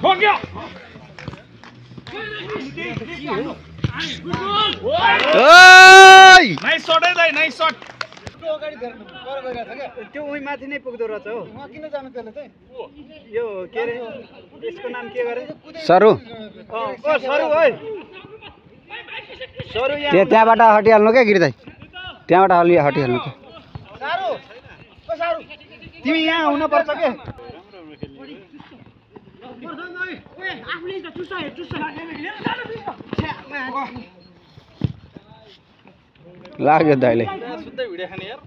हो गया ओइ nice shot है दाइ नाइस शॉट अगाडि धेर्नु पर गइरहेछ के त्यो उही माथि नै पुग्दो रहेछ हो उहाँ किन जानु त्यसले चाहिँ यो के अरे यसको नाम के गरे सरु ओ सरू है सरू यहाँ त्यहाँबाट हटिहाल्नु क्या गिरिदाई त्यहाँबाट हटिहाल्नु क्या सारू ओ सारू तिमी यहाँ आउन पर्छ के लाग्यो दाइले सुत्दै भिडियो खाने यार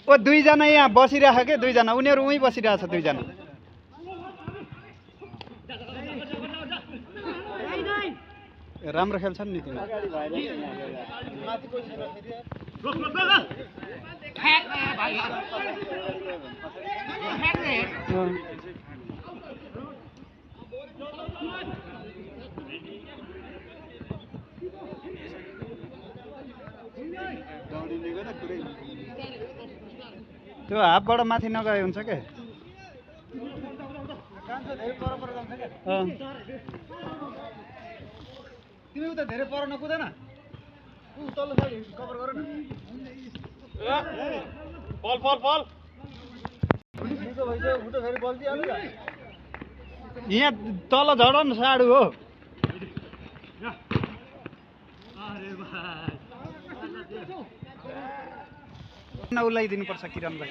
ओ दुईजना यहाँ बसिरहेछ के दुईजना उनीहरू उहीँ बसिरहेछ दुईजना राम्रो खेल्छन् नि तिमी त्यो हाफबाट माथि नगए हुन्छ के तिमी उता धेरै पर नकुदैन उ तल्लो साइड कभर गर न बल बल बल निको भइसक्यो फुटो फेरि बल दिइहाल्नु यहाँ तल झड न साडु हो उलाइदिनु पर्छ किरणलाई